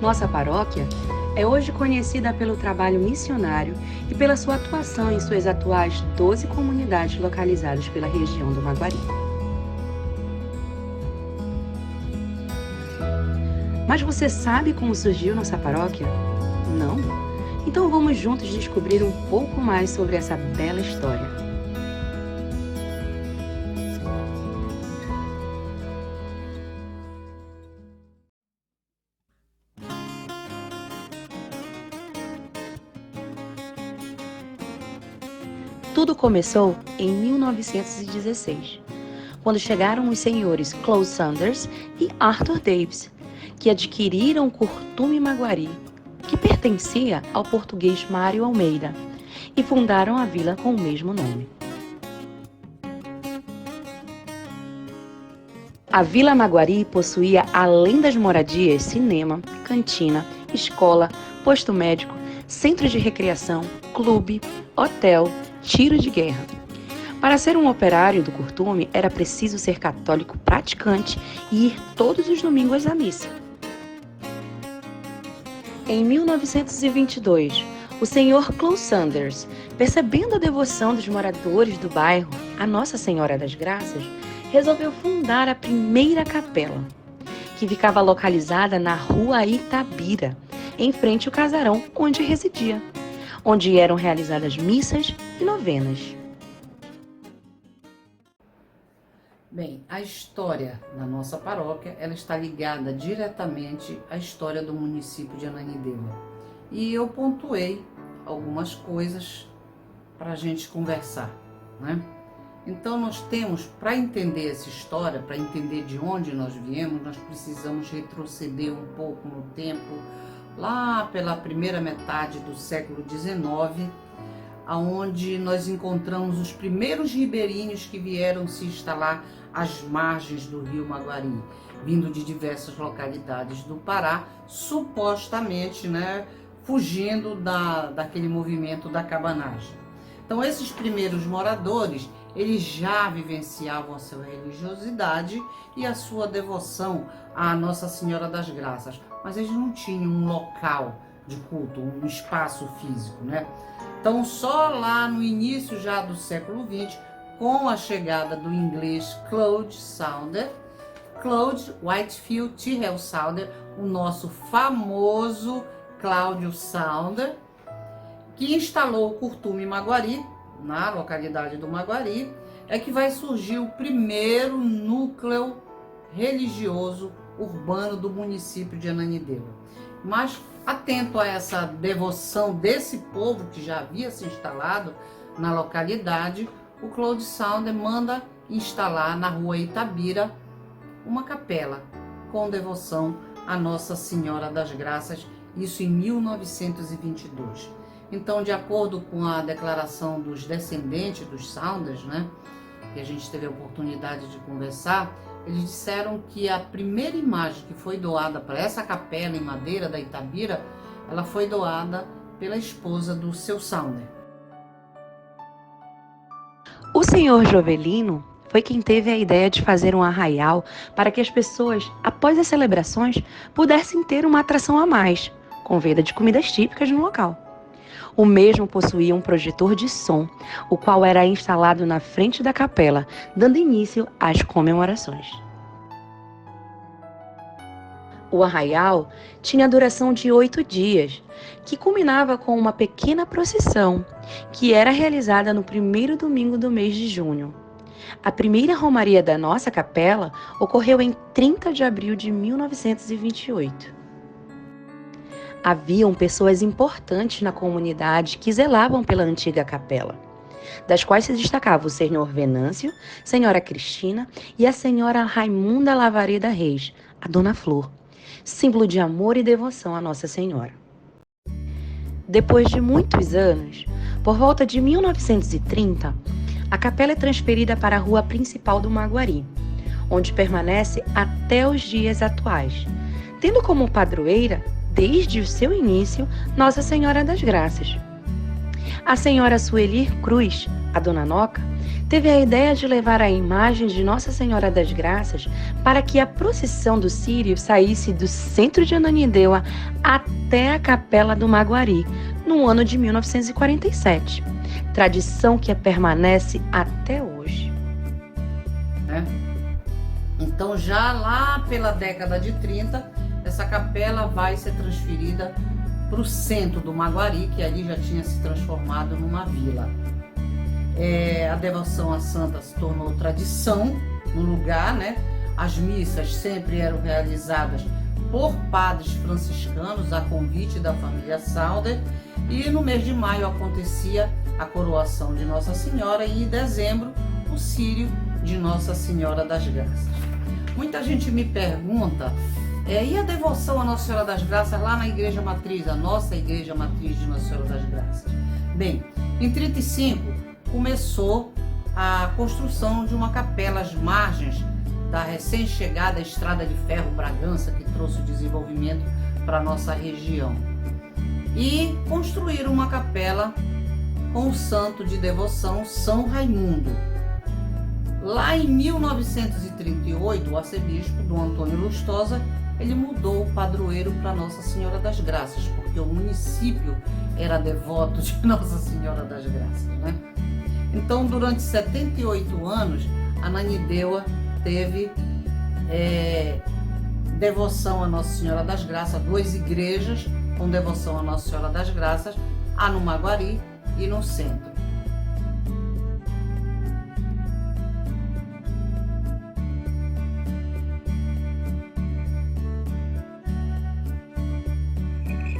Nossa paróquia é hoje conhecida pelo trabalho missionário e pela sua atuação em suas atuais 12 comunidades localizadas pela região do Maguari. Mas você sabe como surgiu nossa paróquia? Não? Então vamos juntos descobrir um pouco mais sobre essa bela história. Tudo começou em 1916, quando chegaram os senhores Claude Sanders e Arthur Davis, que adquiriram o Curtume Maguari, que pertencia ao português Mário Almeida, e fundaram a vila com o mesmo nome. A Vila Maguari possuía, além das moradias, cinema, cantina, escola, posto médico, centro de recreação, clube, hotel, tiro de guerra. Para ser um operário do Curtume, era preciso ser católico praticante e ir todos os domingos à missa. Em 1922, o senhor Claude Sanders, percebendo a devoção dos moradores do bairro a Nossa Senhora das Graças, resolveu fundar a primeira capela, que ficava localizada na Rua Itabira, em frente ao casarão onde residia, onde eram realizadas missas e novenas. Bem, a história da nossa paróquia, ela está ligada diretamente à história do município de Ananindeua. E eu pontuei algumas coisas para a gente conversar, né? Então nós temos, para entender essa história, para entender de onde nós viemos, nós precisamos retroceder um pouco no tempo, lá pela primeira metade do século XIX, aonde nós encontramos os primeiros ribeirinhos que vieram se instalar às margens do rio Maguari, vindo de diversas localidades do Pará, supostamente, né, fugindo daquele movimento da cabanagem. Então esses primeiros moradores, eles já vivenciavam a sua religiosidade e a sua devoção à Nossa Senhora das Graças, mas eles não tinham um local de culto, um espaço físico, né? Então só lá no início já do século XX, com a chegada do inglês Claude Whitefield Tyrrell Saunder, o nosso famoso Cláudio Saunder, que instalou o Curtume Maguari, na localidade do Maguari, é que vai surgir o primeiro núcleo religioso urbano do município de Ananindeua. Mas, atento a essa devoção desse povo que já havia se instalado na localidade, o Claude Saunder manda instalar na Rua Itabira uma capela com devoção a Nossa Senhora das Graças, isso em 1922. Então, de acordo com a declaração dos descendentes dos Saunders, né, que a gente teve a oportunidade de conversar, eles disseram que a primeira imagem que foi doada para essa capela em madeira da Itabira, ela foi doada pela esposa do seu Saunder. O senhor Jovelino foi quem teve a ideia de fazer um arraial para que as pessoas, após as celebrações, pudessem ter uma atração a mais, com venda de comidas típicas no local. O mesmo possuía um projetor de som, o qual era instalado na frente da capela, dando início às comemorações. O arraial tinha a duração de 8 dias, que culminava com uma pequena procissão, que era realizada no primeiro domingo do mês de junho. A primeira romaria da nossa capela ocorreu em 30 de abril de 1928. Haviam pessoas importantes na comunidade que zelavam pela antiga capela, das quais se destacava o senhor Venâncio, senhora Cristina e a senhora Raimunda Lavareda Reis, a Dona Flor, símbolo de amor e devoção à Nossa Senhora. Depois de muitos anos, por volta de 1930, a capela é transferida para a rua principal do Maguari, onde permanece até os dias atuais, tendo como padroeira, desde o seu início, Nossa Senhora das Graças. A senhora Sueli Cruz, a Dona Noca, teve a ideia de levar a imagem de Nossa Senhora das Graças para que a procissão do Círio saísse do centro de Ananindeua até a Capela do Maguari, no ano de 1947. Tradição que permanece até hoje. Então, já lá pela década de 30, essa capela vai ser transferida para o centro do Maguari, que ali já tinha se transformado numa vila. A devoção à santa se tornou tradição no lugar, né? As missas sempre eram realizadas por padres franciscanos a convite da família Salder, e no mês de maio acontecia a coroação de Nossa Senhora e em dezembro o círio de Nossa Senhora das Graças. Muita gente me pergunta, e a devoção a Nossa Senhora das Graças lá na Igreja Matriz, a nossa Igreja Matriz de Nossa Senhora das Graças? Bem, em 1935 começou a construção de uma capela às margens da recém-chegada Estrada de Ferro Bragança, que trouxe o desenvolvimento para a nossa região. E construíram uma capela com o santo de devoção São Raimundo. Lá em 1938, o arcebispo Dom Antônio Lustosa, ele mudou o padroeiro para Nossa Senhora das Graças, porque o município era devoto de Nossa Senhora das Graças, né? Então, durante 78 anos, Ananindeua teve devoção a Nossa Senhora das Graças, 2 igrejas com devoção a Nossa Senhora das Graças, a no Maguari e no centro.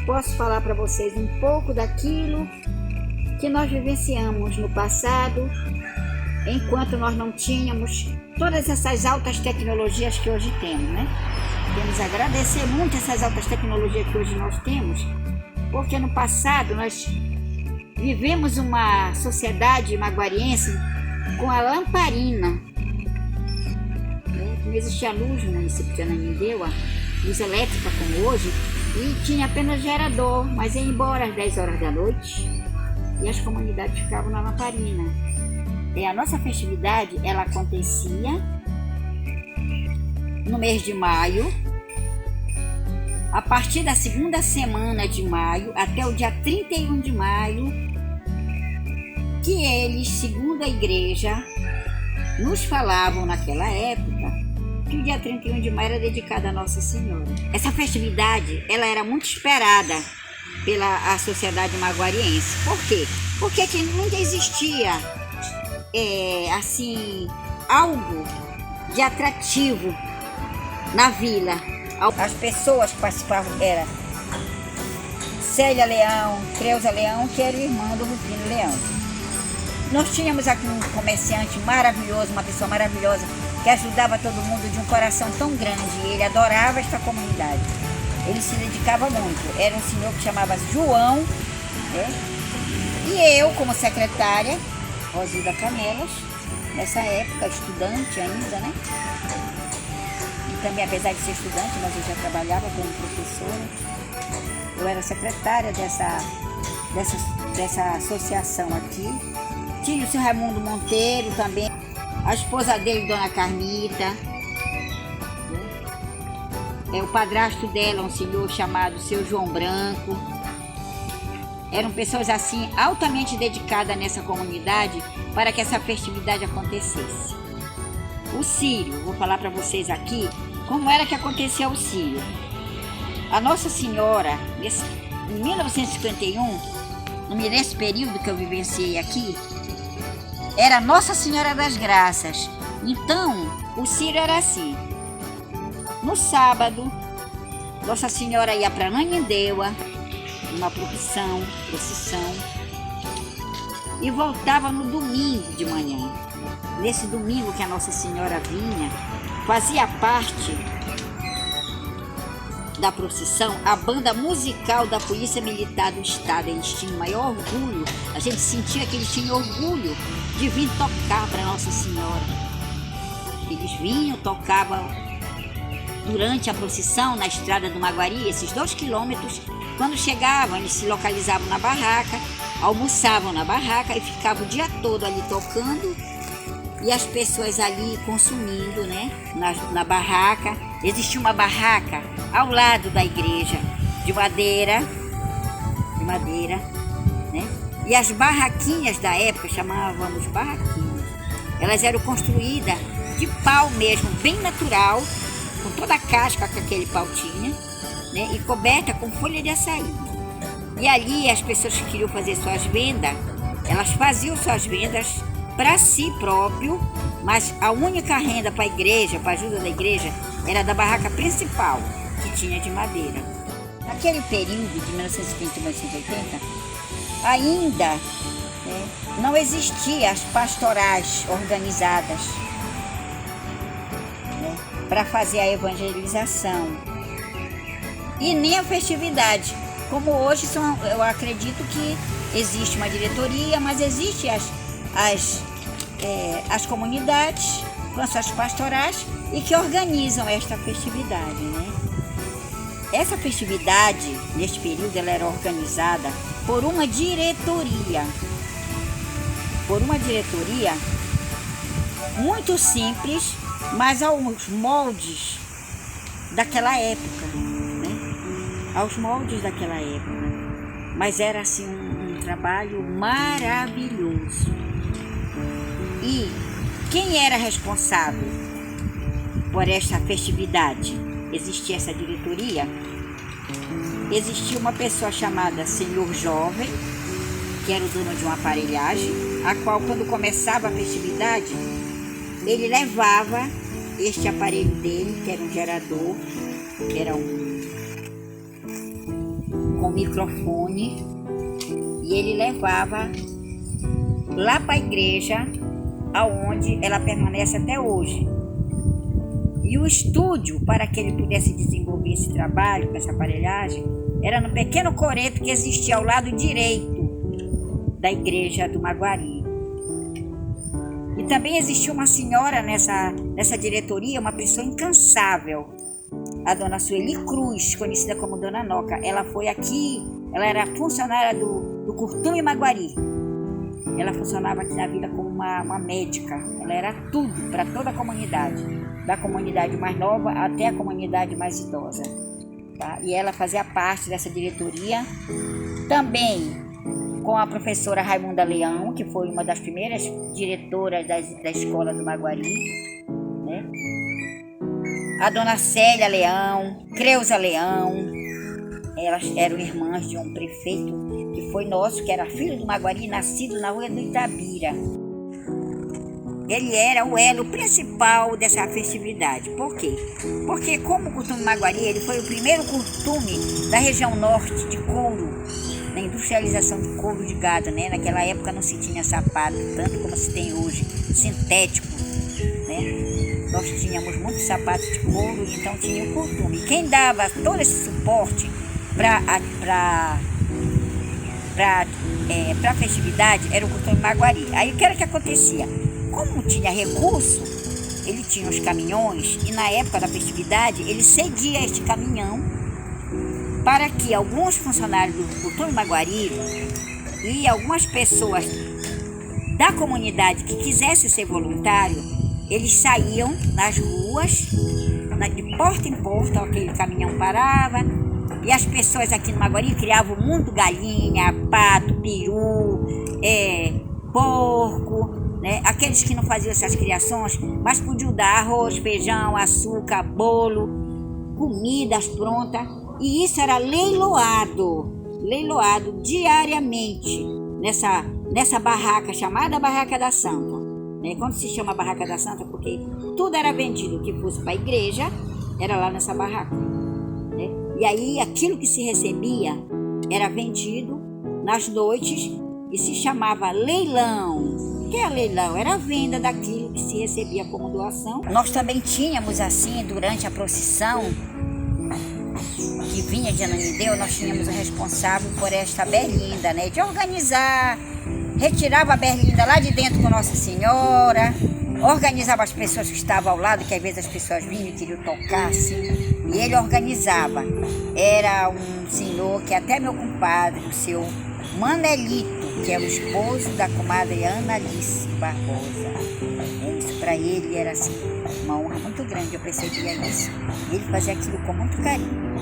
Posso falar para vocês um pouco daquilo que nós vivenciamos no passado, enquanto nós não tínhamos todas essas altas tecnologias que hoje temos, né? Temos a agradecer muito essas altas tecnologias que hoje nós temos, porque no passado nós vivemos uma sociedade maguariense com a lamparina, né? Não existia luz no município de Ananindeua, luz elétrica como hoje, e tinha apenas gerador, mas ia embora às 10 horas da noite e as comunidades ficavam na lamparina. E a nossa festividade, ela acontecia no mês de maio, a partir da segunda semana de maio até o dia 31 de maio, que eles, segundo a igreja, nos falavam naquela época que o dia 31 de maio era dedicado a Nossa Senhora. Essa festividade, ela era muito esperada pela sociedade maguariense. Por quê? Porque aqui nunca existia assim, algo de atrativo na vila. As pessoas que participavam eram Célia Leão, Creuza Leão, que era o irmão do Rufino Leão. Nós tínhamos aqui um comerciante maravilhoso, uma pessoa maravilhosa, que ajudava todo mundo, de um coração tão grande. Ele adorava esta comunidade. Ele se dedicava muito. Era um senhor que chamava João, né? E eu, como secretária, Rosilda Canelas, nessa época, estudante ainda, né? E também, apesar de ser estudante, mas eu já trabalhava como professora. Eu era secretária dessa associação aqui. Tinha o seu Raimundo Monteiro também, a esposa dele, Dona Carmita. O padrasto dela, um senhor chamado Seu João Branco. Eram pessoas assim, altamente dedicadas nessa comunidade para que essa festividade acontecesse. O círio, vou falar para vocês aqui como era que acontecia o círio. A Nossa Senhora, em 1951, nesse período que eu vivenciei aqui, era Nossa Senhora das Graças. Então, o círio era assim. No sábado, Nossa Senhora ia para Ananindeua, uma procissão, e voltava no domingo de manhã. Nesse domingo que a Nossa Senhora vinha, fazia parte da procissão, a banda musical da Polícia Militar do Estado, eles tinham maior orgulho, a gente sentia que eles tinham orgulho de vir tocar para Nossa Senhora. Eles vinham, tocavam durante a procissão na estrada do Maguari, esses 2 quilômetros. Quando chegavam, eles se localizavam na barraca, almoçavam na barraca e ficavam o dia todo ali tocando, e as pessoas ali consumindo, né, na barraca. Existia uma barraca ao lado da igreja, de madeira, né? E as barraquinhas da época, chamávamos barraquinhas, elas eram construídas de pau mesmo, bem natural, com toda a casca que aquele pau tinha, né? E coberta com folha de açaí. E ali as pessoas que queriam fazer suas vendas, elas faziam suas vendas para si próprio, mas a única renda para a igreja, para a ajuda da igreja, era da barraca principal, que tinha de madeira. Naquele período de 1930 e 1980, ainda, né, não existiam as pastorais organizadas, né, para fazer a evangelização, e nem a festividade. Como hoje, eu acredito que existe uma diretoria, mas existem as comunidades com as suas pastorais e que organizam esta festividade, né? Essa festividade, neste período, ela era organizada por uma diretoria. Muito simples, mas aos moldes daquela época, né? Aos moldes daquela época. Mas era assim um trabalho maravilhoso. E quem era responsável por esta festividade? Existia essa diretoria, existia uma pessoa chamada Senhor Jovem, que era o dono de uma aparelhagem, a qual, quando começava a festividade, ele levava este aparelho dele, que era um gerador, que era com microfone, e ele levava lá para a igreja, aonde ela permanece até hoje. E o estúdio, para que ele pudesse desenvolver esse trabalho com essa aparelhagem, era no pequeno coreto que existia ao lado direito da igreja do Maguari. E também existia uma senhora nessa diretoria, uma pessoa incansável, a dona Sueli Cruz, conhecida como Dona Noca. Ela foi aqui, ela era funcionária do Curtume Maguari. Ela funcionava aqui na vila como uma médica. Ela era tudo para toda a comunidade, da comunidade mais nova até a comunidade mais idosa, tá? E ela fazia parte dessa diretoria, também com a professora Raimunda Leão, que foi uma das primeiras diretoras da escola do Maguari, né? A dona Célia Leão, Creuza Leão. Elas eram irmãs de um prefeito que foi nosso, que era filho do Maguari, nascido na rua do Itabira. Ele era o elo principal dessa festividade. Por quê? Porque, como o Curtume Maguari, ele foi o primeiro curtume da região norte de couro, na industrialização de couro de gado, né? Naquela época não se tinha sapato, tanto como se tem hoje, sintético, né? Nós tínhamos muitos sapatos de couro, então tinha o curtume. Quem dava todo esse suporte para a festividade era o Curtume Maguari. Aí o que era que acontecia? Como tinha recurso, ele tinha os caminhões, e na época da festividade ele cedia este caminhão para que alguns funcionários do Curtume Maguari e algumas pessoas da comunidade que quisessem ser voluntário, eles saíam nas ruas, de porta em porta, aquele caminhão parava, e as pessoas aqui no Maguari criavam muito galinha, pato, peru, porco, né? Aqueles que não faziam essas criações, mas podiam dar arroz, feijão, açúcar, bolo, comidas prontas, e isso era leiloado diariamente nessa barraca chamada Barraca da Santa. Né? Quando se chama Barraca da Santa, porque tudo era vendido que fosse para a igreja, era lá nessa barraca. Né? E aí aquilo que se recebia era vendido nas noites e se chamava leilão. O que é leilão? Era a venda daquilo que se recebia como doação. Nós também tínhamos assim, durante a procissão, que vinha de Ananindeua, nós tínhamos o responsável por esta berlinda, né? De organizar, retirava a berlinda lá de dentro com Nossa Senhora, organizava as pessoas que estavam ao lado, que às vezes as pessoas vinham e queriam tocar, assim, e ele organizava. Era um senhor que até meu compadre, o seu Manelito, que é o esposo da comadre Ana Alice Barbosa. Isso para ele era assim, uma honra muito grande, eu percebia isso. Ele fazia aquilo com muito carinho.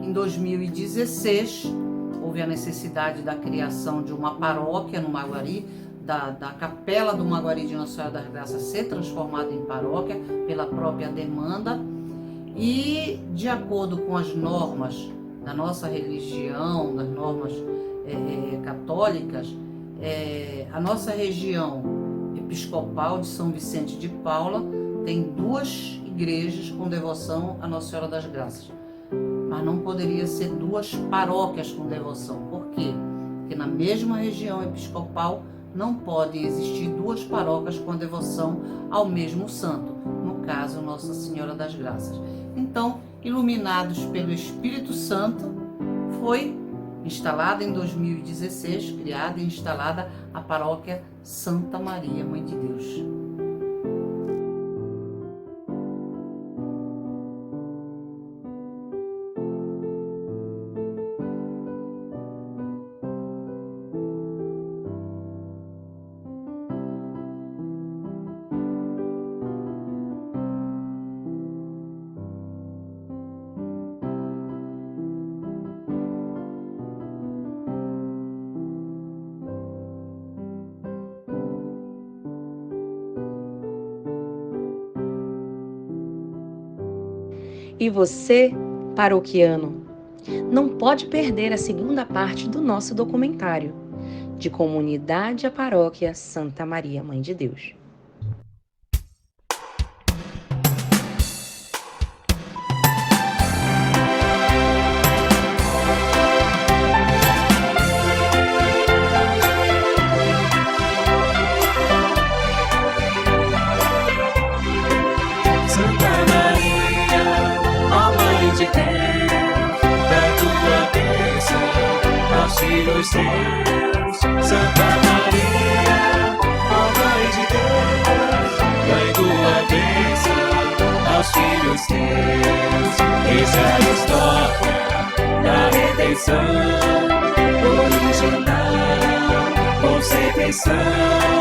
Em 2016, houve a necessidade da criação de uma paróquia no Maguari, da Capela do Maguari de Nossa Senhora das Graças ser transformada em paróquia pela própria demanda. E, de acordo com as normas da nossa religião, das normas católicas, a nossa região episcopal de São Vicente de Paula tem 2 igrejas com devoção a Nossa Senhora das Graças. Mas não poderia ser 2 paróquias com devoção. Por quê? Porque na mesma região episcopal não podem existir 2 paróquias com devoção ao mesmo santo, no caso Nossa Senhora das Graças. Então, iluminados pelo Espírito Santo, foi instalada em 2016, criada e instalada a paróquia Santa Maria, Mãe de Deus. E você, paroquiano, não pode perder a segunda parte do nosso documentário, De Comunidade à Paróquia Santa Maria, Mãe de Deus. Filhos teus, Santa Maria, ó Mãe de Deus, dai tua bênção aos filhos teus. Eis a história da redenção, original conceição.